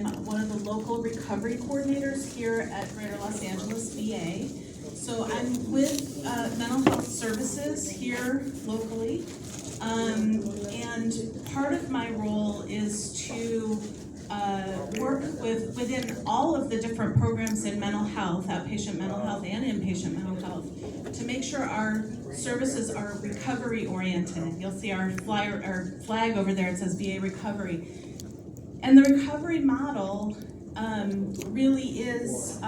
I'm one of the local recovery coordinators here at Greater Los Angeles VA. So I'm with mental health services here locally, and part of my role is to work within all of the different programs in mental health, outpatient mental health and inpatient mental health, to make sure our services are recovery oriented. You'll see our flag over there, it says VA Recovery. And the recovery model really is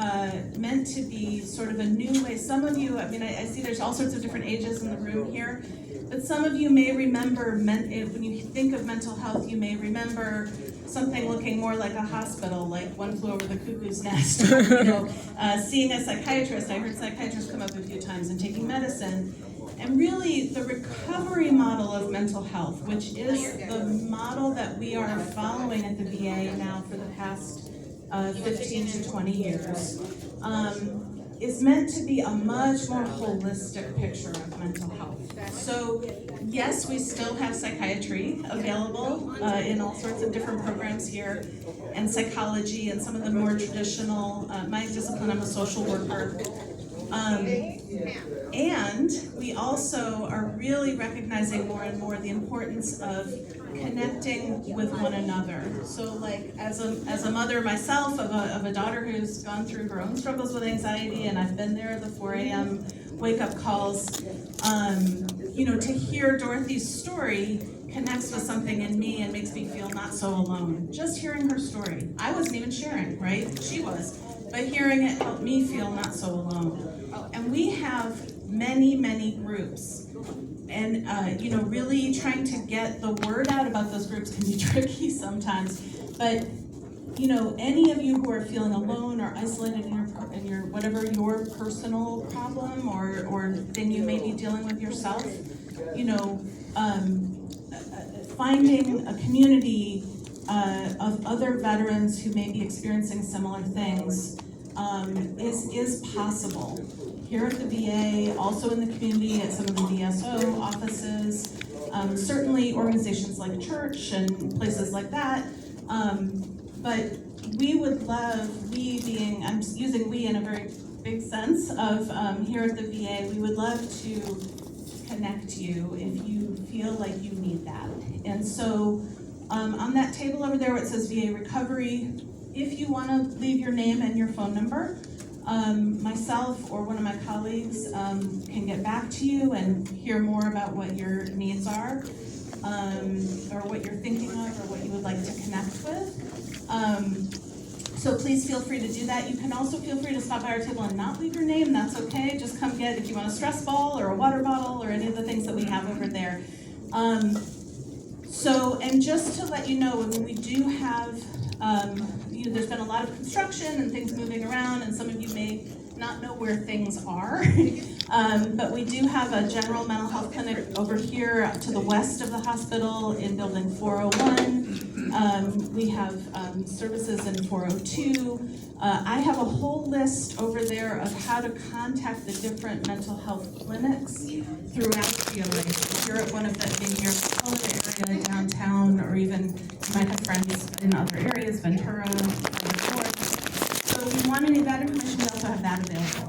meant to be sort of a new way. Some of you, I mean, I see there's all sorts of different ages in the room here, but some of you may remember, when you think of mental health, you may remember something looking more like a hospital, like One Flew Over the Cuckoo's Nest, seeing a psychiatrist. I heard psychiatrists come up a few times and taking medicine. And really, the recovery model of mental health, which is the model that we are following at the VA now for the past 15 to 20 years, is meant to be a much more holistic picture of mental health. So, yes, we still have psychiatry available in all sorts of different programs here, and psychology, and some of the more traditional, my discipline, I'm a social worker. And we also are really recognizing more and more the importance of connecting with one another. So, like, as a mother myself of a daughter who's gone through her own struggles with anxiety, and I've been there, the 4 a.m. wake-up calls, to hear Dorothy's story connects with something in me and makes me feel not so alone. Just hearing her story. I wasn't even sharing, right? She was. But hearing it helped me feel not so alone. And we have many, many groups. And, really trying to get the word out about those groups can be tricky sometimes. But, any of you who are feeling alone or isolated in your whatever your personal problem or thing you may be dealing with yourself, finding a community of other veterans who may be experiencing similar things is possible. Here at the VA, also in the community, at some of the DSO offices, certainly organizations like church and places like that. But we would love, I'm using we in a very big sense of here at the VA, we would love to connect you if you feel like you need that. And so on that table over there where it says VA Recovery, if you want to leave your name and your phone number, myself or one of my colleagues can get back to you and hear more about what your needs are, or what you're thinking of, or what you would like to connect with. So please feel free to do that. You can also feel free to stop by our table and not leave your name. That's okay. Just come get, if you want a stress ball or a water bottle or any of the things that we have over there. And just to let you know, when we do have, there's been a lot of construction and things moving around, and some of you may not know where things are. But we do have a general mental health clinic over here to the west of the hospital in building 401. We have services in 402. I have a whole list over there of how to contact the different mental health clinics throughout GLA. So if you're at one of them in your area, downtown, or even you might have friends in other areas, Ventura, so if you want any of that information, we also have that available.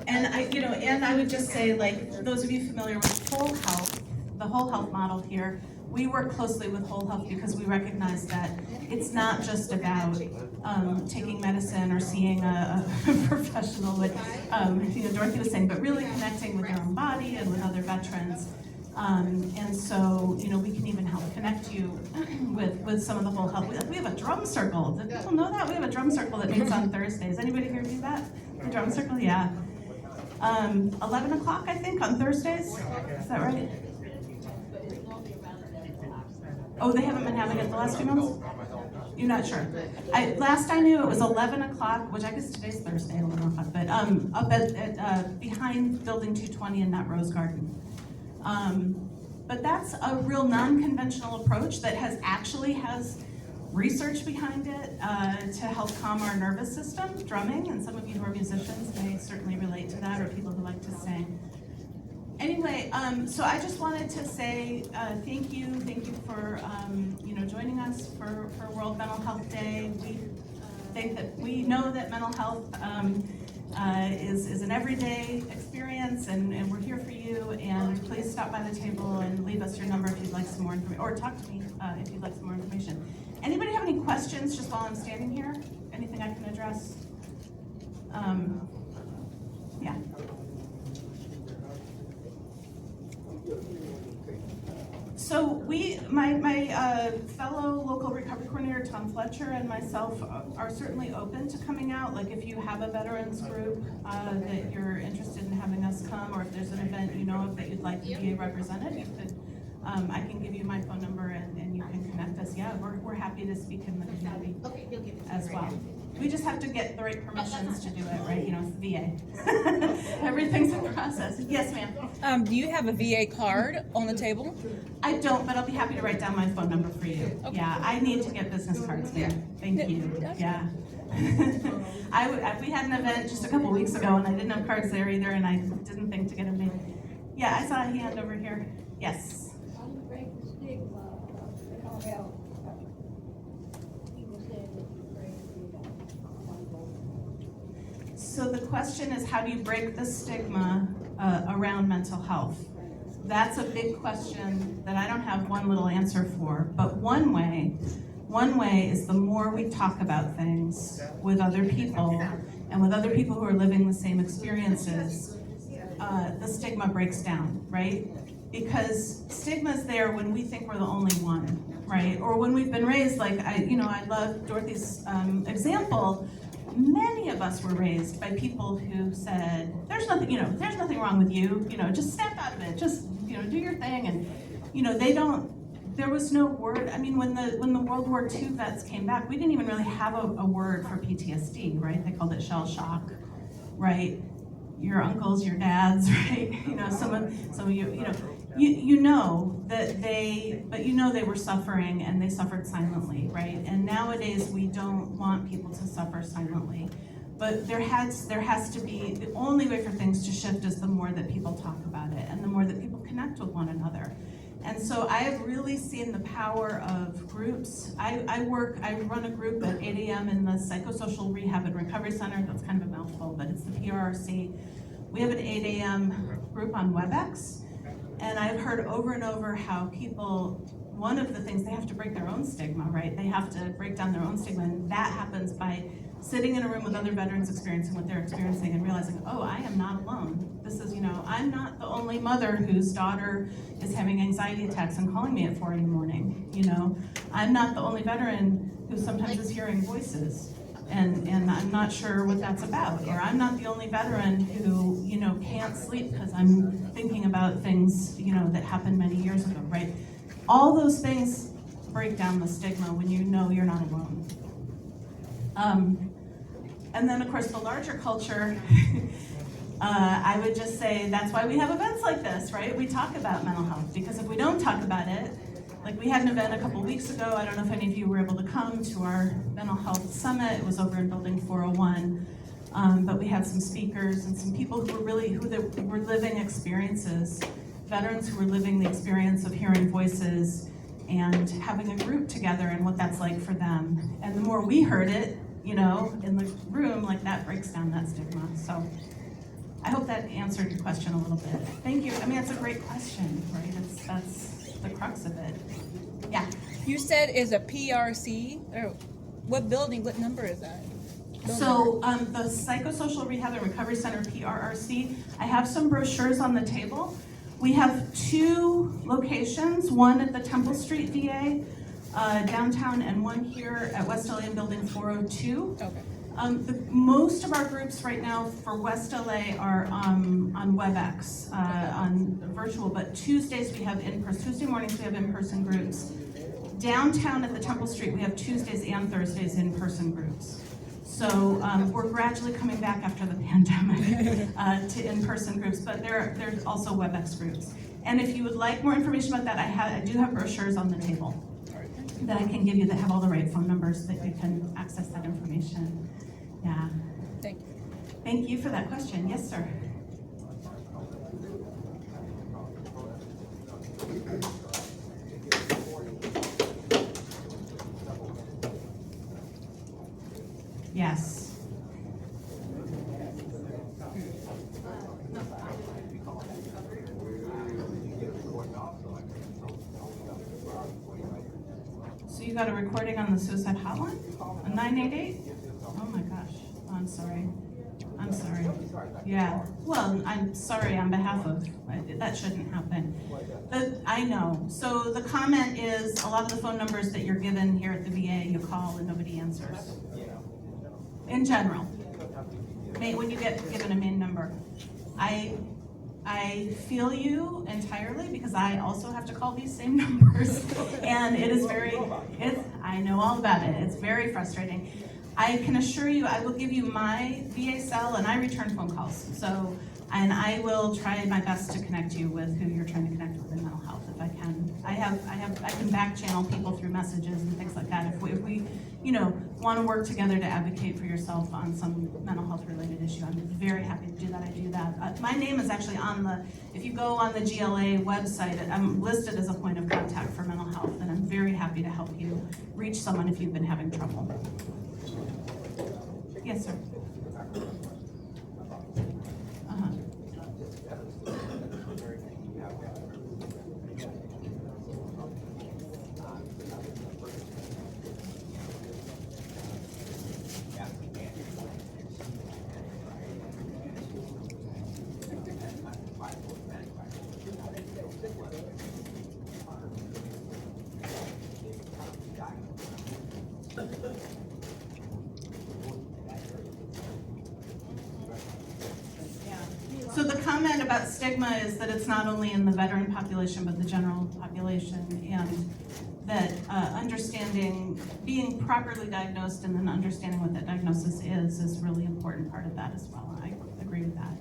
And I would just say, like, those of you familiar with whole health, the whole health model here, we work closely with whole health because we recognize that it's not just about taking medicine or seeing a professional, like Dorothy was saying, but really connecting with your own body and with other veterans. And so, we can even help connect you with some of the whole health. We have a drum circle. Did people know that? We have a drum circle that meets on Thursdays. Anybody here do that? The drum circle? Yeah. 11 o'clock, I think, on Thursdays. Is that right? Oh, they haven't been having it the last few months? You're not sure? Last I knew, it was 11 o'clock, which I guess today's Thursday at 11 o'clock, but up at behind Building 220 in that Rose Garden. But that's a real non-conventional approach that has research behind it to help calm our nervous system, drumming, and some of you who are musicians may certainly relate to that, or people who like to sing. Anyway, so I just wanted to say thank you for joining us for World Mental Health Day. We know that mental health is an everyday experience, and we're here for you. And please stop by the table and leave us your number if you'd like some more information, or talk to me if you'd like some more information. Anybody have any questions just while I'm standing here? Anything I can address? Yeah. So my fellow local recovery coordinator, Tom Fletcher, and myself are certainly open to coming out. Like if you have a veterans group that you're interested in having us come, or if there's an event you know of that you'd like to be represented, you could. I can give you my phone number and you can connect us. Yeah, we're happy to speak in the community as well. We just have to get the right permissions to do it, right? You know, it's the VA. Everything's a process. Yes, ma'am. Do you have a VA card on the table? I don't, but I'll be happy to write down my phone number for you. Okay. Yeah, I need to get business cards there. Thank you. Yeah. We had an event just a couple weeks ago, and I didn't have cards there either, and I didn't think to get them made. Yeah, I saw a hand over here. Yes. So the question is, how do you break the stigma around mental health? That's a big question that I don't have one little answer for, but one way is the more we talk about things with other people and with other people who are living the same experiences, the stigma breaks down, right? Because stigma's there when we think we're the only one, right? Or when we've been raised, like I love Dorothy's example. Many of us were raised by people who said, there's nothing wrong with you, just snap out of it, just, do your thing. And, there was no word. I mean, when the World War II vets came back, we didn't even really have a word for PTSD, right? They called it shell shock, right? Your uncles, your dads, right? Some of you, you know that they were suffering, and they suffered silently, right? And nowadays we don't want people to suffer silently, but there has to be, the only way for things to shift is the more that people talk about it and the more that people connect with one another. And so I have really seen the power of groups. I run a group at 8 a.m. in the Psychosocial Rehab and Recovery Center. That's kind of a mouthful, but it's the PRRC. We have an 8 a.m. group on WebEx. And I've heard over and over how people, one of the things, they have to break their own stigma, right? They have to break down their own stigma, and that happens by sitting in a room with other veterans experiencing what they're experiencing and realizing, oh, I am not alone. This is, I'm not the only mother whose daughter is having anxiety attacks and calling me at 4 in the morning, I'm not the only veteran who sometimes is hearing voices. And I'm not sure what that's about. Or I'm not the only veteran who, can't sleep because I'm thinking about things, that happened many years ago, right? All those things break down the stigma when you know you're not alone. And then, of course, the larger culture, I would just say that's why we have events like this, right? We talk about mental health, because if we don't talk about it, like we had an event a couple weeks ago, I don't know if any of you were able to come to our mental health summit. It was over in building 401, but we had some speakers and some people who were living experiences, veterans who were living the experience of hearing voices and having a group together and what that's like for them. And the more we heard it, in the room, like that breaks down that stigma. So I hope that answered your question a little bit. Thank you. I mean, it's a great question, right? That's the crux of it. Yeah. You said is a PRC. What building? What number is that? So the Psychosocial Rehab and Recovery Center, PRRC. I have some brochures on the table. We have 2 locations, one at the Temple Street VA downtown, and one here at West LA in building 402. Okay. Most of our groups right now for West LA are on WebEx, on virtual, but Tuesdays we have in-person, Tuesday mornings we have in-person groups. Downtown at the Temple Street, we have Tuesdays and Thursdays in-person groups. So we're gradually coming back after the pandemic to in-person groups, but there's also WebEx groups. And if you would like more information about that, I do have brochures on the table that I can give you that have all the right phone numbers that you can access that information. Yeah. Thank you. Thank you for that question. Yes, sir. Yes. So you got a recording on the suicide hotline? A 988? Oh my gosh. Oh, I'm sorry. I'm sorry. Yeah. Well, I'm sorry on behalf of, that shouldn't happen. I know. So the comment is a lot of the phone numbers that you're given here at the VA, you call and nobody answers. In general. When you get given a main number. I feel you entirely because I also have to call these same numbers. And it is I know all about it. It's very frustrating. I can assure you, I will give you my VA cell and I return phone calls. So, and I will try my best to connect you with who you're trying to connect with in mental health if I can. I can back channel people through messages and things like that. If we want to work together to advocate for yourself on some mental health related issue, I'm very happy to do that. I do that. My name is actually if you go on the GLA website, I'm listed as a point of contact for mental health, and I'm very happy to help you reach someone if you've been having trouble. Yes, sir. So the comment about stigma is that it's not only in the veteran population, but the general population, and that being properly diagnosed and then understanding what that diagnosis is really important part of that as well. I agree with that,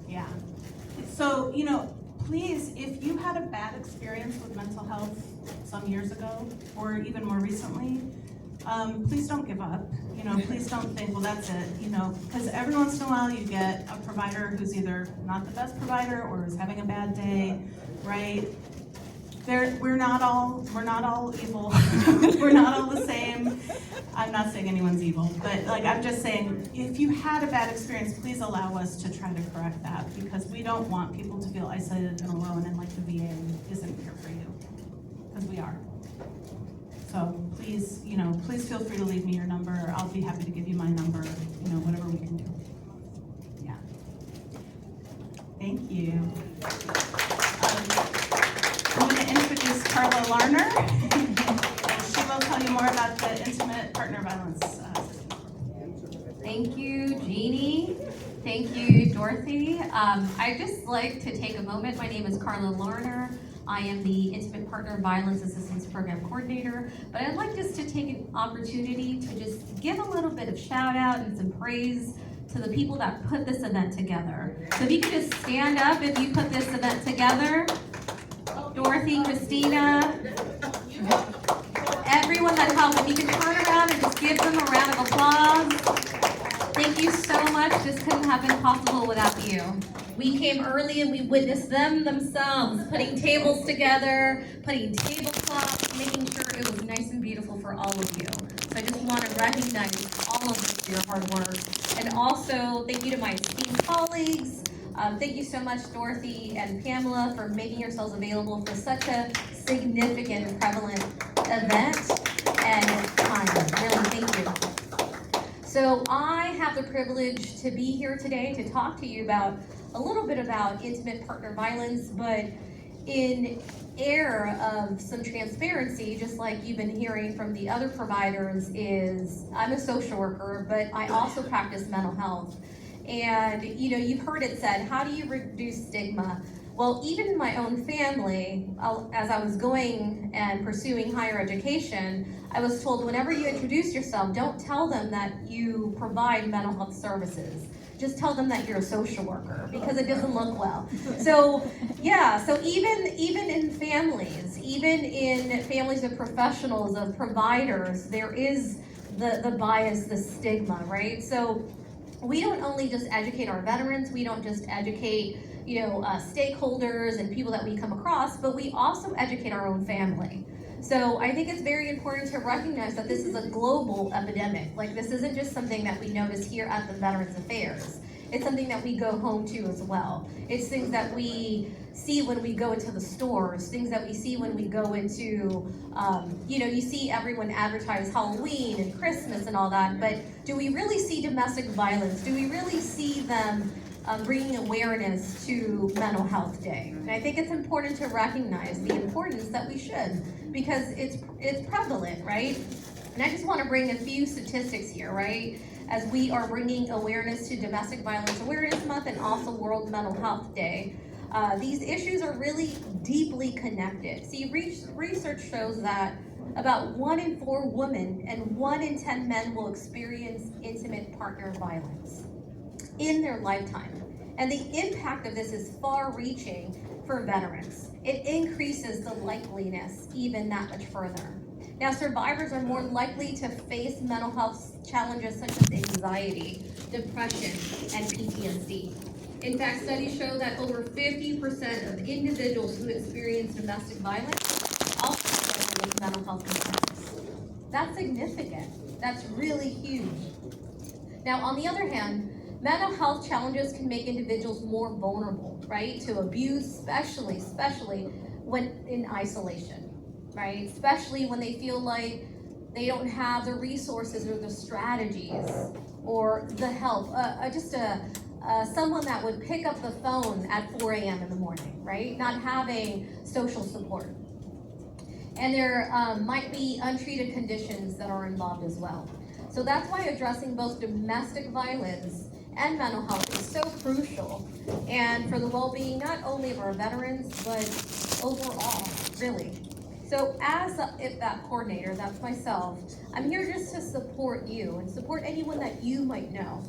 yeah. So, please, if you had a bad experience with mental health some years ago, or even more recently, please don't give up. Please don't think, well, that's it. Because every once in a while you get a provider who's either not the best provider or is having a bad day, right? We're not all evil. We're not all the same. I'm not saying anyone's evil, but I'm just saying, if you had a bad experience, please allow us to try to correct that, because we don't want people to feel isolated and alone and like the VA isn't here for you, because we are. So please, please feel free to leave me your number. I'll be happy to give you my number, whatever we can do. Yeah. Thank you. I'm going to introduce Carla Larner. She will tell you more about the intimate partner violence system. Thank you, Jeannie. Thank you, Dorothy. I'd just like to take a moment. My name is Carla Larner. I am the Intimate Partner Violence Assistance Program Coordinator, but I'd like just to take an opportunity to just give a little bit of shout out and some praise to the people that put this event together. So if you could just stand up if you put this event together. Dorothy, Christina, everyone that helped. If you can turn around and just give them a round of applause. Thank you so much. This couldn't have been possible without you. We came early and we witnessed them themselves, putting tables together, putting tablecloths, making sure it was nice and beautiful for all of you. So I just want to recognize all of you for your hard work. And also, thank you to my esteemed colleagues. Thank you so much, Dorothy and Pamela, for making yourselves available for such a significant and prevalent event and time. Really, thank you. So I have the privilege to be here today to talk to you about a little bit about intimate partner violence, but in air of some transparency, just like you've been hearing from the other providers, is I'm a social worker, but I also practice mental health. And you've heard it said, how do you reduce stigma? Well, even in my own family, as I was going and pursuing higher education, I was told whenever you introduce yourself, don't tell them that you provide mental health services. Just tell them that you're a social worker, because it doesn't look well. So yeah, so even in families of professionals, of providers, there is the bias, the stigma, right? So we don't only just educate our veterans, we don't just educate stakeholders and people that we come across, but we also educate our own family. So I think it's very important to recognize that this is a global epidemic. Like, this isn't just something that we notice here at the Veterans Affairs. It's something that we go home to as well. It's things that we see when we go into the stores, things that we see when we go into, you see everyone advertise Halloween and Christmas and all that, but do we really see domestic violence? Do we really see them bringing awareness to Mental Health Day? And I think it's important to recognize the importance that we should, because it's prevalent, right? And I just want to bring a few statistics here, right? As we are bringing awareness to Domestic Violence Awareness Month and also World Mental Health Day, these issues are really deeply connected. See, research shows that about 1 in 4 women and 1 in 10 men will experience intimate partner violence in their lifetime. And the impact of this is far-reaching for veterans. It increases the likeliness even that much further. Now, survivors are more likely to face mental health challenges such as anxiety, depression, and PTSD. In fact, studies show that over 50% of individuals who experience domestic violence also struggle with mental health concerns. That's significant. That's really huge. Now, on the other hand, mental health challenges can make individuals more vulnerable, right, to abuse, especially when in isolation, right? Especially when they feel like they don't have the resources or the strategies or the help, someone that would pick up the phone at 4 a.m. in the morning, right? Not having social support. And there might be untreated conditions that are involved as well. So that's why addressing both domestic violence and mental health is so crucial, and for the well-being not only of our veterans, but overall, really. So as a IPVAP coordinator, that's myself, I'm here just to support you and support anyone that you might know.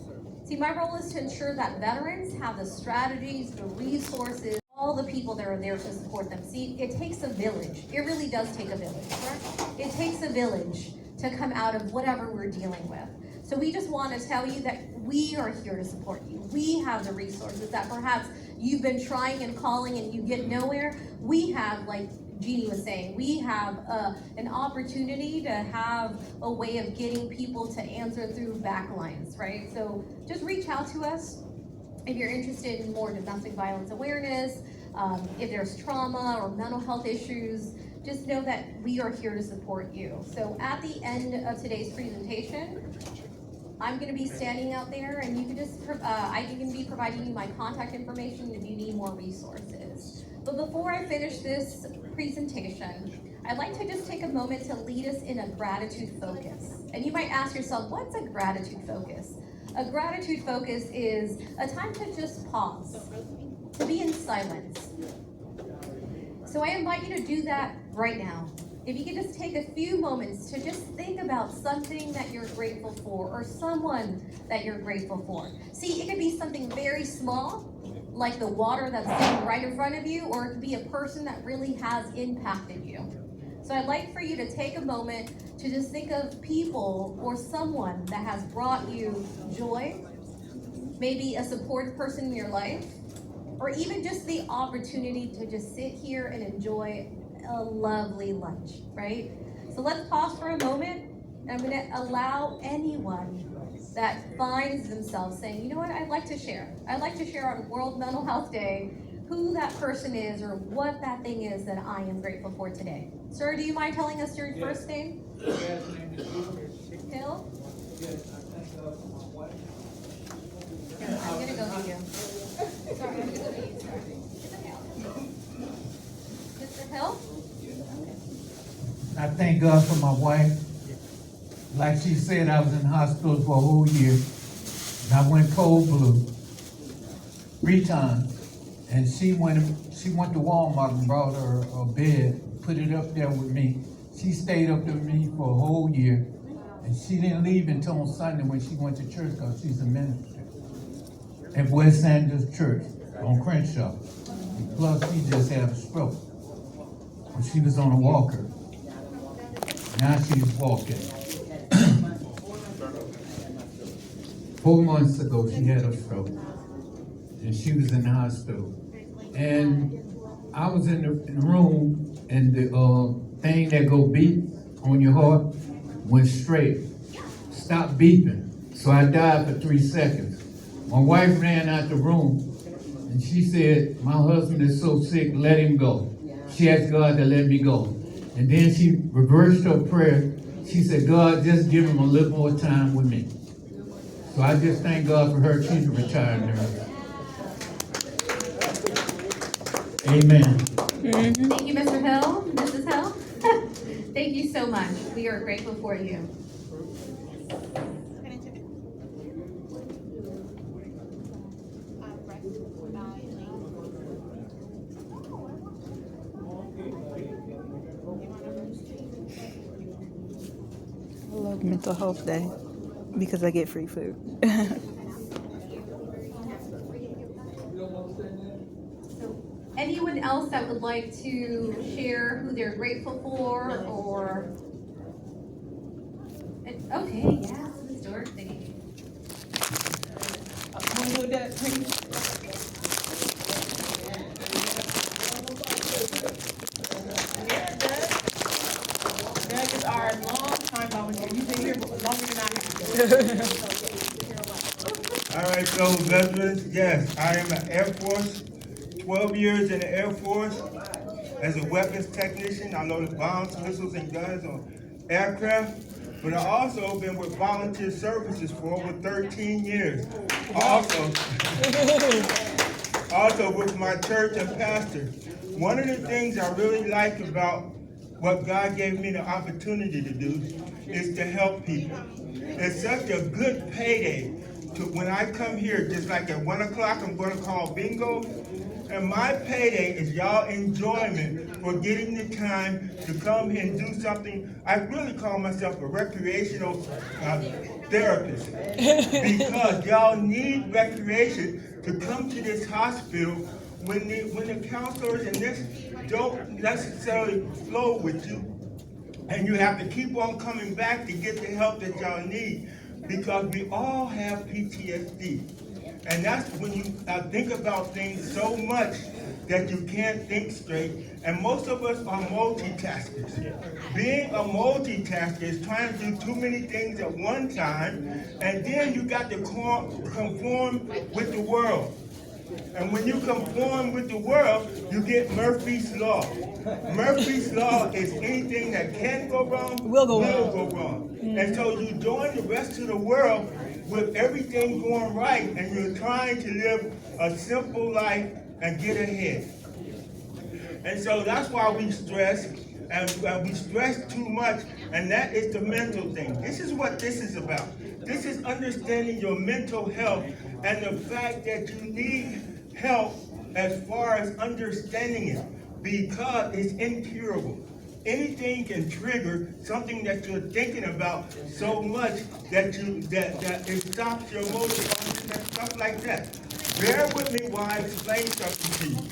See, my role is to ensure that veterans have the strategies, the resources, all the people that are there to support them. See, it takes a village. It really does take a village, correct? It takes a village to come out of whatever we're dealing with. So we just want to tell you that we are here to support you. We have the resources that perhaps you've been trying and calling and you get nowhere. We have, like Jeannie was saying, we have an opportunity to have a way of getting people to answer through backlines, right? So just reach out to us if you're interested in more domestic violence awareness, if there's trauma or mental health issues. Just know that we are here to support you. So at the end of today's presentation, I'm going to be standing out there, and you can just, I can be providing you my contact information if you need more resources. But before I finish this presentation, I'd like to just take a moment to lead us in a gratitude focus. And you might ask yourself, what's a gratitude focus? A gratitude focus is a time to just pause, to be in silence. So I invite you to do that right now. If you could just take a few moments to just think about something that you're grateful for, or someone that you're grateful for. See, it could be something very small, like the water that's sitting right in front of you, or it could be a person that really has impacted you. So I'd like for you to take a moment to just think of people or someone that has brought you joy, maybe a supportive person in your life, or even just the opportunity to just sit here and enjoy a lovely lunch, right? So let's pause for a moment, and I'm going to allow anyone that finds themselves saying, you know what, I'd like to share. I'd like to share on World Mental Health Day who that person is or what that thing is that I am grateful for today. Sir, do you mind telling us your first name? Yes, my name is Hill? Yes, I thank God for my wife. Here, I'm going to go to you. Sorry, I'm going to go to you, sir. Mr. Hill? I thank God for my wife. Like she said, I was in hospital for a whole year. And I went cold blue 3 times. And she went to Walmart and brought her a bed, put it up there with me. She stayed up there with me for a whole year. And she didn't leave until on Sunday when she went to church, because she's a minister at West Sanders Church on Crenshaw. And plus, she just had a stroke. When she was on a walker. Now she's walking. 4 months ago, she had a stroke. And she was in the hospital. And I was in the room, and thing that go beep on your heart went straight. Stopped beeping. So I died for 3 seconds. My wife ran out the room and she said, my husband is so sick, let him go. She asked God to let me go. And then she reversed her prayer. She said, God, just give him a little more time with me. So I just thank God for her. She's a retired nurse. Amen. Thank you, Mr. Hill, Mrs. Hill. Thank you so much. We are grateful for you. I love Mental Health Day because I get free food. Anyone else that would like to share who they're grateful for or... Okay, yes, Ms. Dorothy. Doug is our long-time volunteer. You've been here longer than I have. All right, so veterans, yes, I am an Air Force, 12 years in the Air Force as a weapons technician. I loaded bombs, missiles, and guns on aircraft, but I also been with volunteer services for over 13 years. Also with my church and pastor. One of the things I really like about what God gave me the opportunity to do is to help people. It's such a good payday when I come here, just like at 1 o'clock, I'm going to call bingo. And my payday is y'all enjoyment for getting the time to come here and do something. I really call myself a recreational therapist because y'all need recreation to come to this hospital when the counselors and this don't necessarily flow with you. And you have to keep on coming back to get the help that y'all need because we all have PTSD. And that's when you think about things so much that you can't think straight. And most of us are multitaskers. Being a multitasker is trying to do too many things at one time, and then you got to conform with the world. And when you conform with the world, you get Murphy's Law. Murphy's Law is anything that can go wrong, will go wrong. And so you join the rest of the world with everything going right, and you're trying to live a simple life and get ahead. And so that's why we stress, and we stress too much, and that is the mental thing. This is what this is about. This is understanding your mental health and the fact that you need help as far as understanding it, because it's incurable. Anything can trigger something that you're thinking about so much that it stops your motor function and stuff like that. Bear with me while I explain something to you.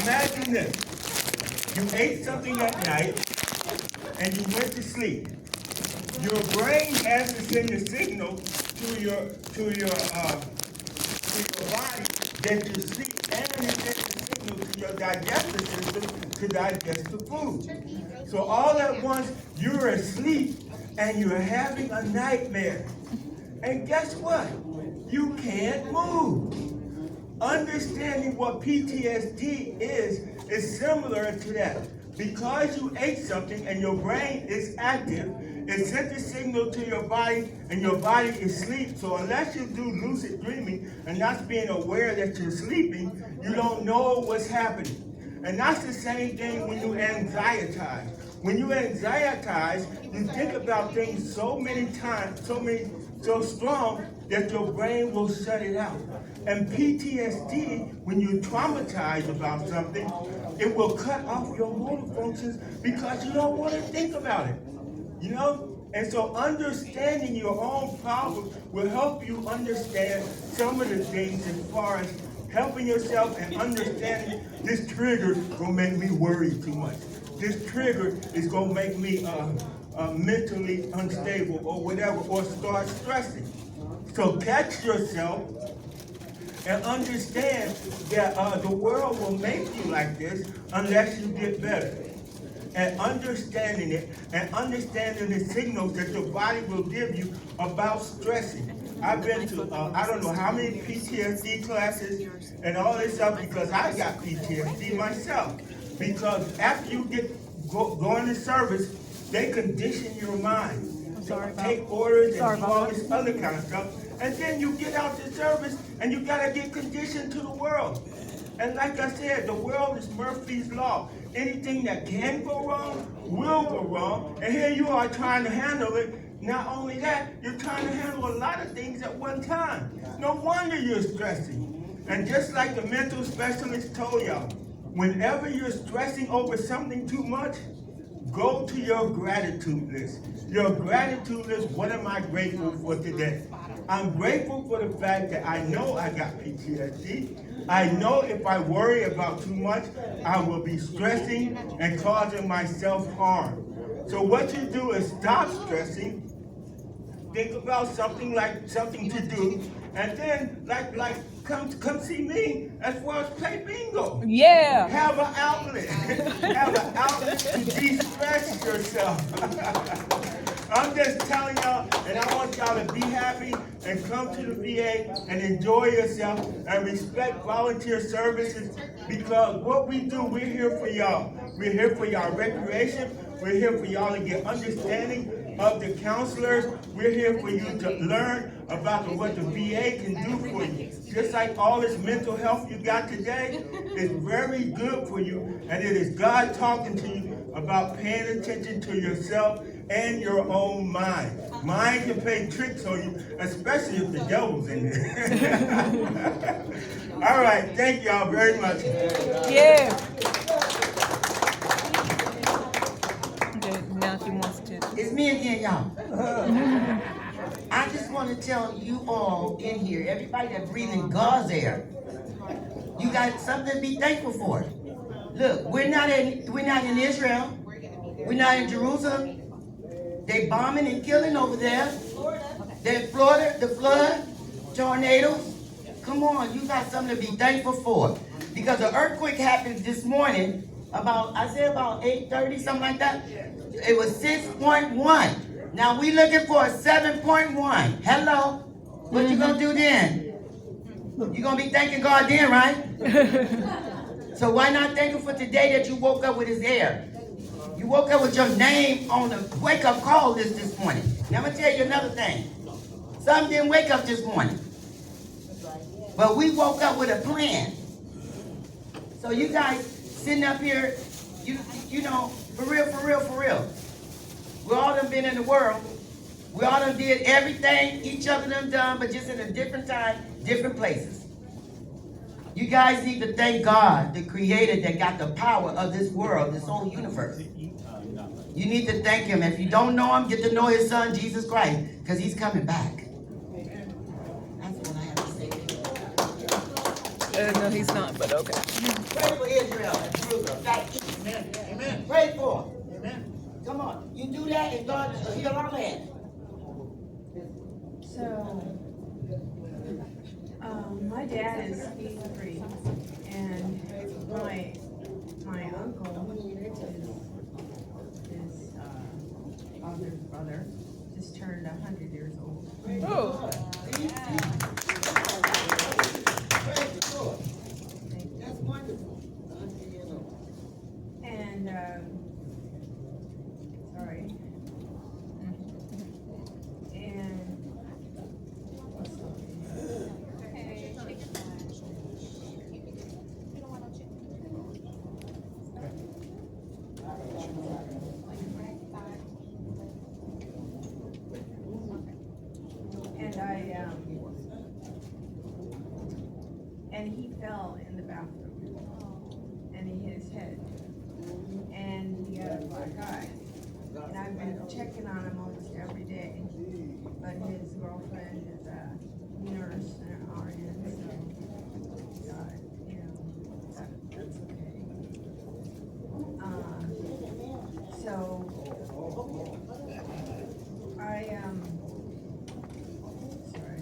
Imagine this. You ate something at night and you went to sleep. Your brain has to send a signal to your body that you sleep, and it sends a signal to your digestive system to digest the food. So all at once, you're asleep and you're having a nightmare. And guess what? You can't move. Understanding what PTSD is similar to that. Because you ate something and your brain is active, it sent a signal to your body and your body is asleep. So unless you do lucid dreaming and not being aware that you're sleeping, you don't know what's happening. And that's the same thing when you anxietize. When you anxietize, you think about things so many times, so strong that your brain will shut it out. And PTSD, when you traumatize about something, it will cut off your motor functions because you don't want to think about it. You know? And so understanding your own problems will help you understand some of the things as far as helping yourself and understanding this trigger gonna make me worry too much. This trigger is gonna make me mentally unstable or whatever, or start stressing. So catch yourself and understand that the world will make you like this unless you get better. and understanding it and understanding the signals that your body will give you about stressing. I've been to, I don't know how many PTSD classes and all this stuff because I got PTSD myself. Because after you go into service, they condition your mind. Take orders and do all this other kind of stuff. And then you get out to service and you gotta get conditioned to the world. And like I said, the world is Murphy's Law. Anything that can go wrong will go wrong. And here you are trying to handle it. Not only that, you're trying to handle a lot of things at one time. No wonder you're stressing. And just like the mental specialist told y'all, whenever you're stressing over something too much, go to your gratitude list. Your gratitude list, what am I grateful for today? I'm grateful for the fact that I know I got PTSD. I know if I worry about too much, I will be stressing and causing myself harm. So what you do is stop stressing, think about something to do, and then come see me as well as play bingo. Yeah. Have an outlet. Have an outlet to de-stress yourself. I'm just telling y'all, and I want y'all to be happy and come to the VA and enjoy yourself and respect volunteer services, because what we do, we're here for y'all. We're here for y'all recreation. We're here for y'all to get understanding of the counselors. We're here for you to learn about what the VA can do for you. Just like all this mental health you got today is very good for you, and it is God talking to you about paying attention to yourself and your own mind. Mind can play tricks on you, especially if the devil's in there. All right, thank y'all very much. Yeah. Okay, now she wants to. It's me again, y'all. I just want to tell you all in here, everybody that's breathing God's air, you got something to be thankful for. Look, we're not in Israel. We're not in Jerusalem. They bombing and killing over there. They're in Florida, the flood, tornadoes. Come on, you got something to be thankful for. Because the earthquake happened this morning, about 8:30, something like that. It was 6.1. Now we looking for a 7.1. Hello. What you gonna do then? You gonna be thanking God then, right? So why not thank Him for today that you woke up with His air? You woke up with your name on the wake-up call list this morning. Now I'm gonna tell you another thing. Some didn't wake up this morning, but we woke up with a plan. So you guys sitting up here, you know, for real. We all done been in the world. We all done did everything each other done done, but just in a different time, different places. You guys need to thank God, the creator that got the power of this world, this whole universe. You need to thank Him. If you don't know Him, get to know His Son, Jesus Christ, because He's coming back. That's what I have to say. No, he's not, but okay. Pray for Israel and Jerusalem. Amen. Pray for them. Amen. Come on. You do that and God will heal our land. So, my dad is 83, and my uncle his father's brother just turned 100 years old. Oh. That's wonderful. And sorry. And and he fell in the bathroom, and he hit his head, and he got a black eye. And I've been checking on him almost every day, but his girlfriend is a nurse and an RN, so you know, that's okay. So I sorry.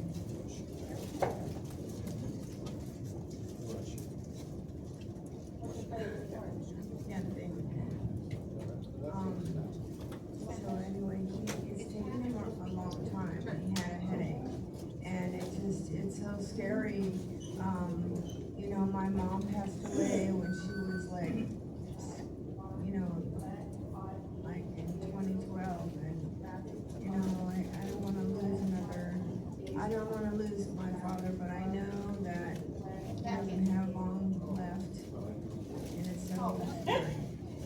Yeah, scary. You know, my mom passed away when she was like, you know, like in 2012, and you know, I don't want to lose I don't want to lose my father, but I know that he doesn't have long left, and it's so scary.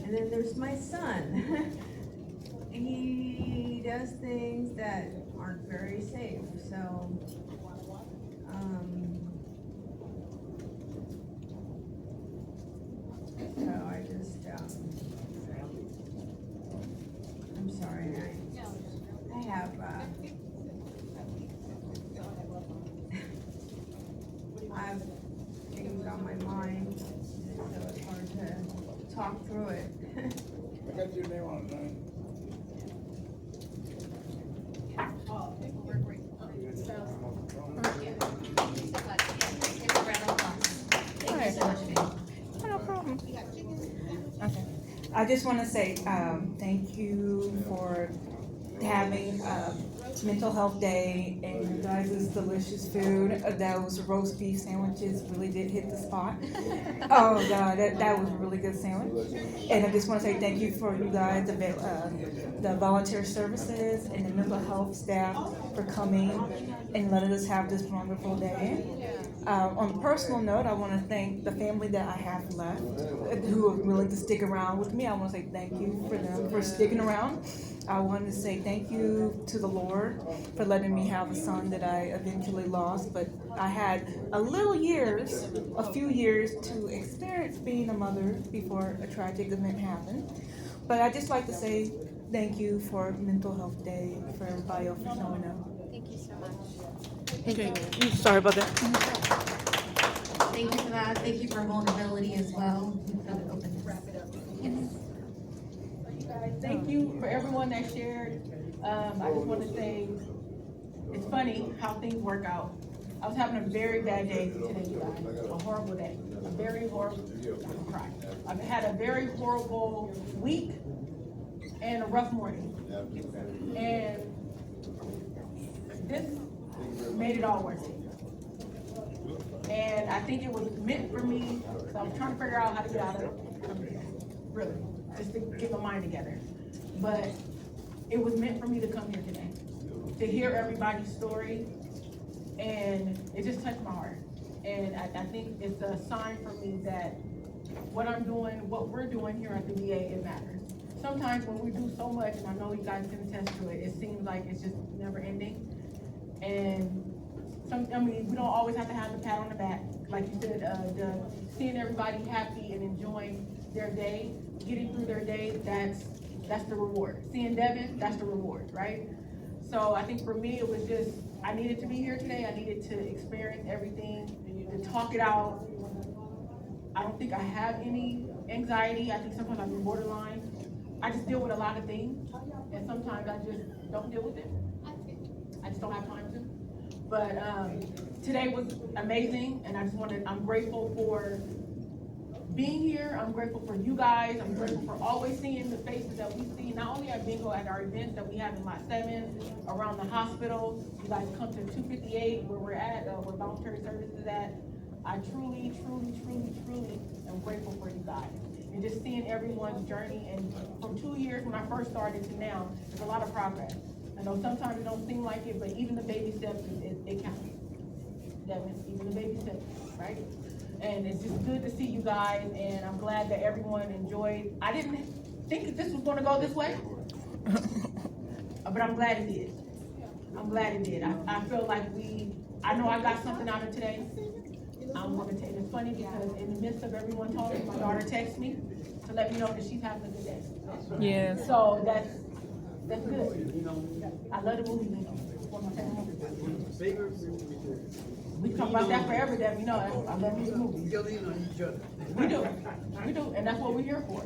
And then there's my son. He does things that aren't very safe, so, so I just, I'm sorry, I have, I have things on my mind, so it's hard to talk through it. I got your name on it, man. Thank you so much, Jane. No problem. Okay. I just want to say thank you for having Mental Health Day and you guys' delicious food. Those roast beef sandwiches really did hit the spot. Oh God, that was a really good sandwich. And I just want to say thank you for you guys, the volunteer services and the mental health staff for coming and letting us have this wonderful day. On a personal note, I want to thank the family that I have left who are willing to stick around with me. I want to say thank you for them for sticking around. I want to say thank you to the Lord for letting me have a son that I eventually lost, but I had a few years to experience being a mother before a tragic event happened. But I just like to say thank you for Mental Health Day, for everybody else for showing up. Thank you so much. Okay, sorry about that. Thank you for that. Thank you for vulnerability as well. For the openness. Yes. Thank you for everyone that shared. I just want to say, it's funny how things work out. I was having a very bad day today, you guys. A horrible day. A very horrible, I cried. I've had a very horrible week and a rough morning. And this made it all worth it. And I think it was meant for me, so I was trying to figure out how to get out of it. Really, just to get my mind together. But it was meant for me to come here today, to hear everybody's story, and it just touched my heart. And I think it's a sign for me that what I'm doing, what we're doing here at the VA, it matters. Sometimes when we do so much, and I know you guys can attest to it, it seems like it's just never ending. And we don't always have to have the pat on the back. Like you said, seeing everybody happy and enjoying their day, getting through their day, that's the reward. Seeing Devin, that's the reward, right? So I think for me, it was just, I needed to be here today. I needed to experience everything, to talk it out. I don't think I have any anxiety. I think sometimes I'm borderline. I just deal with a lot of things, and sometimes I just don't deal with it. I just don't have time to. But today was amazing, and I'm grateful for being here. I'm grateful for you guys. I'm grateful for always seeing the faces that we see, not only at bingo, at our events that we have in Lot 7, around the hospital. You guys come to 258 where we're at, where voluntary services at. I truly, truly, truly, truly am grateful for you guys. And just seeing everyone's journey, and from 2 years when I first started to now, there's a lot of progress. I know sometimes it don't seem like it, but even the baby steps, it counts. That means even the baby steps, right? And it's just good to see you guys, and I'm glad that everyone enjoyed. I didn't think that this was gonna go this way, but I'm glad it did. I'm glad it did. I feel like I know I got something out of today. I'm gonna tell you, it's funny because in the midst of everyone talking, my daughter texts me to let me know that she's having a good day. Yeah. So that's good. I love the movie, you know. One of my favorite movies. We talk about that forever, Deb, you know, I love these movies. We do, and that's what we're here for.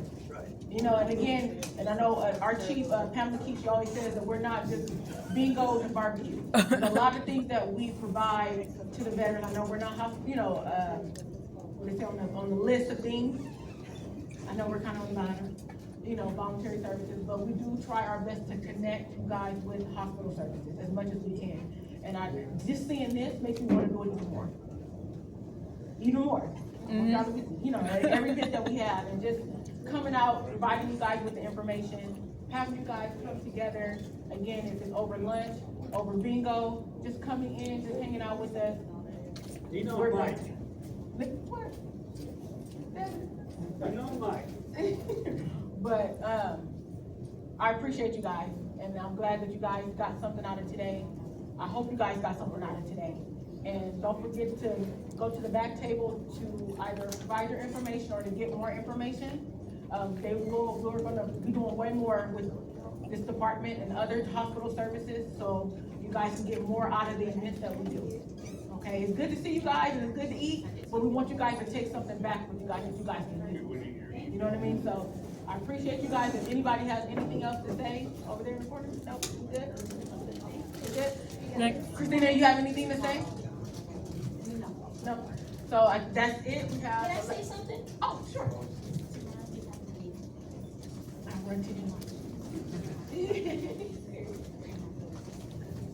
You know, and again, and I know our chief, Pamela Keith, she always says that we're not just bingo and barbecue. There's a lot of things that we provide to the veterans. I know we're not, you know, what they say on the list of things. I know we're kind of on the bottom, you know, voluntary services, but we do try our best to connect you guys with hospital services as much as we can. And just seeing this makes me wanna do it even more. Even more. You know, at every event that we have, and just coming out, providing you guys with the information, having you guys come together, again, if it's over lunch, over bingo, just coming in, just hanging out with us. You know We're Mike. great. What? You know Mike. But, I appreciate you guys, and I'm glad that you guys got something out of today. I hope you guys got something out of today. And don't forget to go to the back table to either provide your information or to get more information. We're gonna be doing way more with this department and other hospital services, so you guys can get more out of the events that we do. Okay, it's good to see you guys and it's good to eat, but we want you guys to take something back with you guys that you guys can use. You know what I mean? So I appreciate you guys. If anybody has anything else to say over there in the corner, no, you good? You good? Christina, you have anything to say? No. So that's it. We have. Can I say something? Oh, sure. I'll run to you.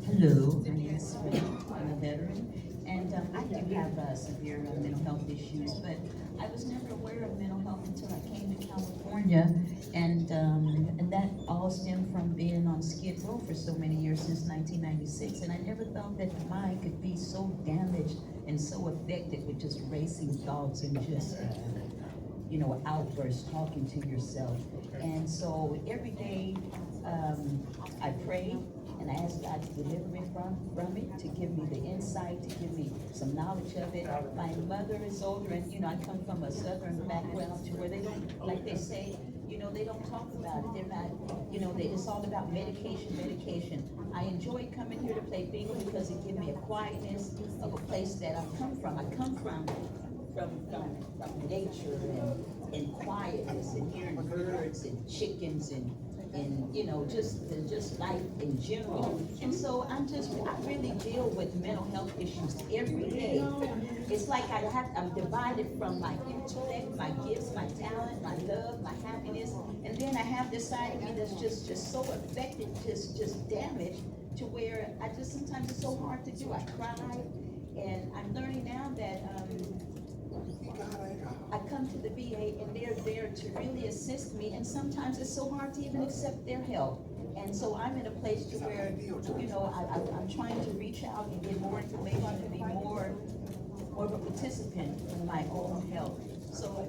Hello, my name is Cheryl. I'm a veteran, and I do have severe mental health issues, but I was never aware of mental health until I came to California, and that all stemmed from being on Skid Row for so many years since 1996, and I never thought that the mind could be so damaged and so affected with just racing thoughts and just outbursts, talking to yourself. And so every day I pray and I ask God to deliver me from it, to give me the insight, to give me some knowledge of it. My mother is older, and I come from a southern background to where they don't, like they say, they don't talk about it. They're not, it's all about medication. I enjoy coming here to play bingo because it gives me a quietness of a place that I come from. I come from nature and quietness and hearing birds and chickens and just life in general. And so I really deal with mental health issues every day. It's like I'm divided from my intellect, my gifts, my talent, my love, my happiness, and then I have this side of me that's just so affected, just damaged, to where sometimes it's so hard to do. I cry, and I'm learning now that I come to the VA and they're there to really assist me, and sometimes it's so hard to even accept their help. And so I'm in a place to where, I'm trying to reach out and get more information, to be more of a participant in my own health. So,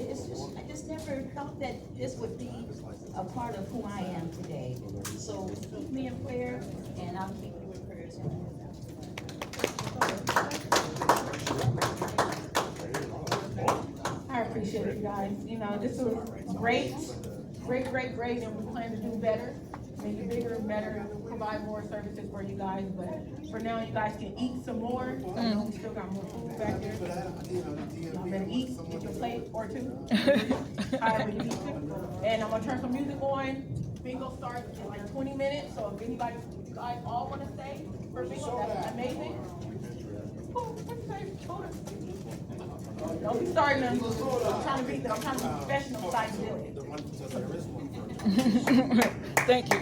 it's just, I just never thought that this would be a part of who I am today. So keep me in prayer, and I'll keep you in prayers. I appreciate you guys. This was great, and we plan to do better, make it bigger and better, provide more services for you guys. But for now, you guys can eat some more. I know we still got more food back there. Y'all better eat, get your plate or two. However you need to. And I'm gonna turn some music on. Bingo starts in like 20 minutes. So if you guys all want to stay for bingo, that's amazing. What you say? Don't be starting them. I'm trying to be professional besides doing it. Thank you.